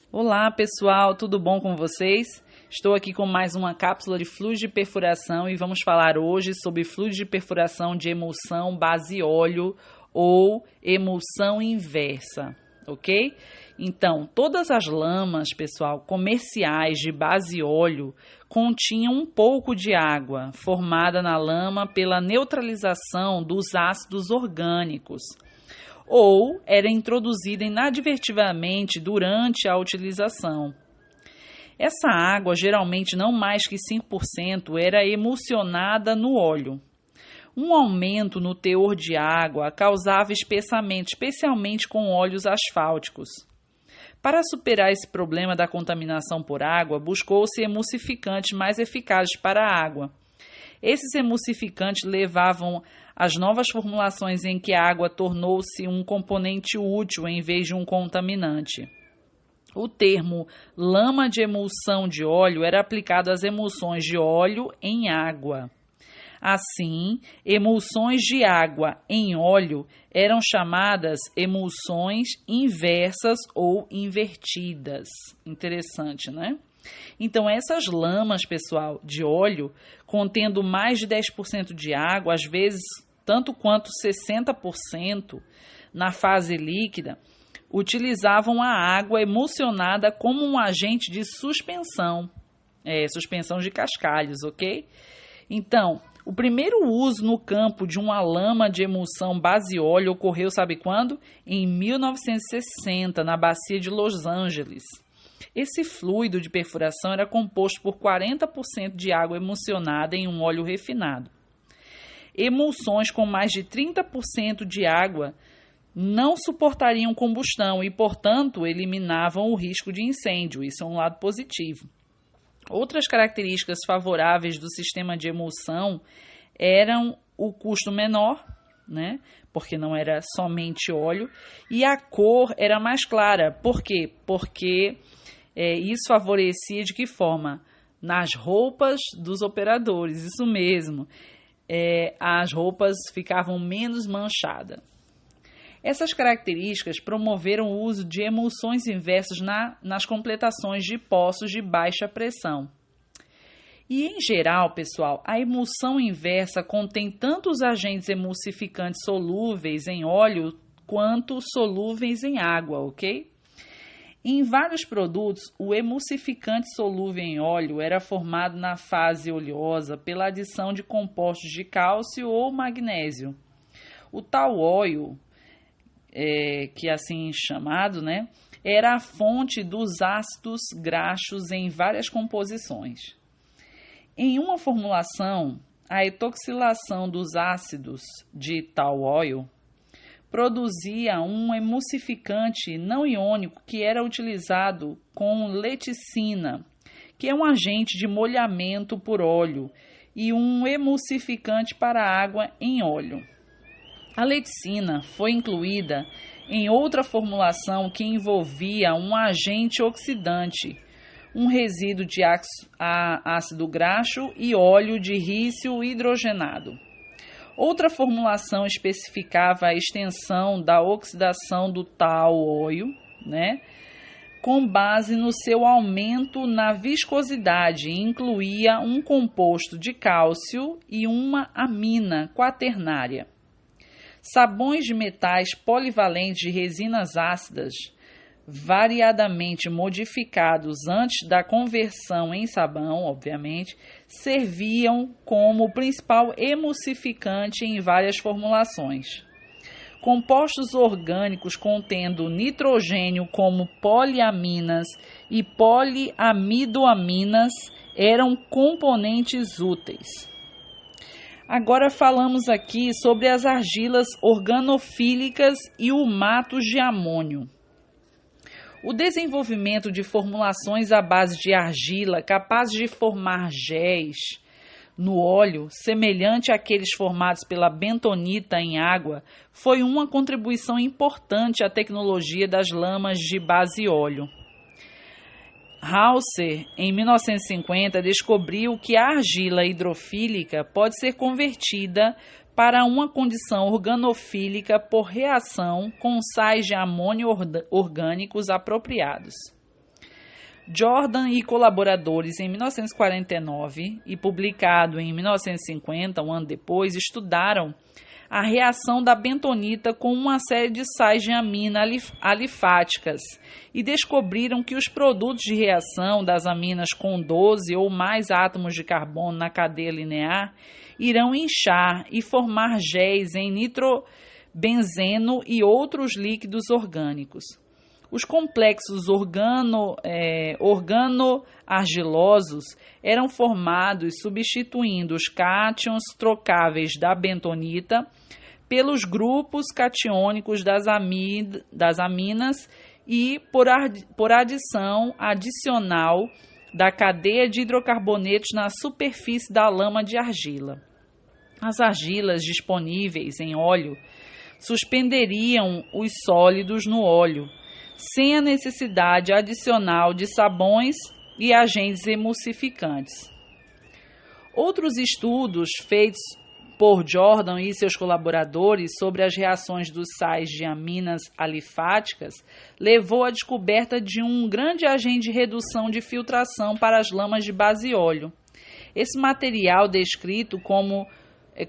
Olá pessoal, tudo bom com vocês? Estou aqui com mais uma cápsula de fluidos de perfuração e vamos falar hoje sobre fluidos de perfuração de emulsão base óleo ou emulsão inversa, ok? Então, todas as lamas, pessoal, comerciais de base óleo continham um pouco de água formada na lama pela neutralização dos ácidos orgânicos, ou era introduzida inadvertidamente durante a utilização. Essa água, geralmente não mais que 5%, era emulsionada no óleo. Um aumento no teor de água causava espessamento, especialmente com óleos asfálticos. Para superar esse problema da contaminação por água, buscou-se emulsificantes mais eficazes para a água. Esses emulsificantes levavam às novas formulações em que a água tornou-se um componente útil em vez de um contaminante. O termo lama de emulsão de óleo era aplicado às emulsões de óleo em água. Assim, emulsões de água em óleo eram chamadas emulsões inversas ou invertidas. Interessante, né? Então, essas lamas, pessoal, de óleo, contendo mais de 10% de água, às vezes tanto quanto 60% na fase líquida, utilizavam a água emulsionada como um agente de suspensão, suspensão de cascalhos, ok? Então, o primeiro uso no campo de uma lama de emulsão base óleo ocorreu, sabe quando? Em 1960, na bacia de Los Angeles. Esse fluido de perfuração era composto por 40% de água emulsionada em um óleo refinado. Emulsões com mais de 30% de água não suportariam combustão e, portanto, eliminavam o risco de incêndio. Isso é um lado positivo. Outras características favoráveis do sistema de emulsão eram o custo menor, né? Porque não era somente óleo, e a cor era mais clara. Por quê? Porque isso favorecia de que forma? Nas roupas dos operadores, isso mesmo. As roupas ficavam menos manchadas. Essas características promoveram o uso de emulsões inversas nas completações de poços de baixa pressão. E, em geral, pessoal, a emulsão inversa contém tanto os agentes emulsificantes solúveis em óleo quanto solúveis em água, ok? Em vários produtos, o emulsificante solúvel em óleo era formado na fase oleosa pela adição de compostos de cálcio ou magnésio. O tall oil, que é assim chamado, né, era a fonte dos ácidos graxos em várias composições. Em uma formulação, a etoxilação dos ácidos de tall oil produzia um emulsificante não iônico que era utilizado com leticina, que é um agente de molhamento por óleo, e um emulsificante para água em óleo. A leticina foi incluída em outra formulação que envolvia um agente oxidante, um resíduo de ácido graxo e óleo de rícil hidrogenado. Outra formulação especificava a extensão da oxidação do tall oil, né, com base no seu aumento na viscosidade, e incluía um composto de cálcio e uma amina quaternária. Sabões de metais polivalentes de resinas ácidas, variadamente modificados antes da conversão em sabão, obviamente, serviam como principal emulsificante em várias formulações. Compostos orgânicos contendo nitrogênio, como poliaminas e poliamidoaminas, eram componentes úteis. Agora falamos aqui sobre as argilas organofílicas e o mato de amônio. O desenvolvimento de formulações à base de argila capazes de formar géis no óleo, semelhante àqueles formados pela bentonita em água, foi uma contribuição importante à tecnologia das lamas de base óleo. Hauser, em 1950, descobriu que a argila hidrofílica pode ser convertida para uma condição organofílica por reação com sais de amônio orgânicos apropriados. Jordan e colaboradores, em 1949, e publicado em 1950, um ano depois, estudaram a reação da bentonita com uma série de sais de amina alifáticas e descobriram que os produtos de reação das aminas com 12 ou mais átomos de carbono na cadeia linear irão inchar e formar géis em nitrobenzeno e outros líquidos orgânicos. Os complexos organo-argilosos eram formados substituindo os cátions trocáveis da bentonita pelos grupos catiônicos das aminas e por adição adicional da cadeia de hidrocarbonetos na superfície da lama de argila. As argilas disponíveis em óleo suspenderiam os sólidos no óleo, sem a necessidade adicional de sabões e agentes emulsificantes. Outros estudos feitos por Jordan e seus colaboradores sobre as reações dos sais de aminas alifáticas levou à descoberta de um grande agente de redução de filtração para as lamas de base óleo. Esse material, descrito como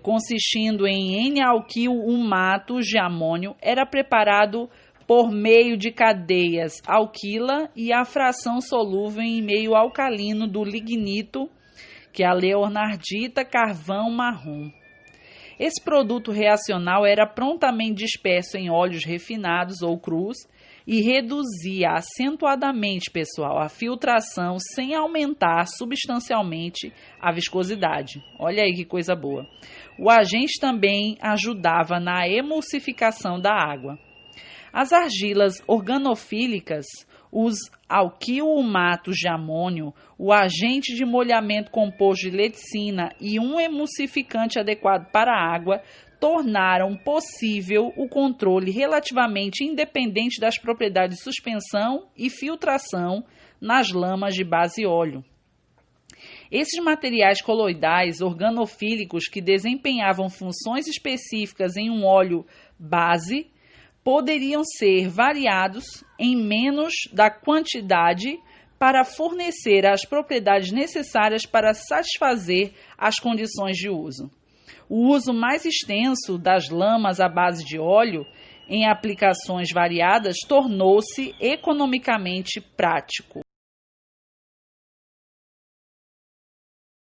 consistindo em N-alquil-1-mato de amônio, era preparado por meio de cadeias alquila e a fração solúvel em meio alcalino do lignito, que é a leonardita carvão marrom. Esse produto reacional era prontamente disperso em óleos refinados ou crus e reduzia acentuadamente, pessoal, a filtração sem aumentar substancialmente a viscosidade. Olha aí que coisa boa. O agente também ajudava na emulsificação da água. As argilas organofílicas, os alquil-matos de amônio, o agente de molhamento composto de leticina e um emulsificante adequado para a água tornaram possível o controle relativamente independente das propriedades de suspensão e filtração nas lamas de base óleo. Esses materiais coloidais organofílicos que desempenhavam funções específicas em um óleo base poderiam ser variados em menos da quantidade para fornecer as propriedades necessárias para satisfazer as condições de uso. O uso mais extenso das lamas à base de óleo em aplicações variadas tornou-se economicamente prático.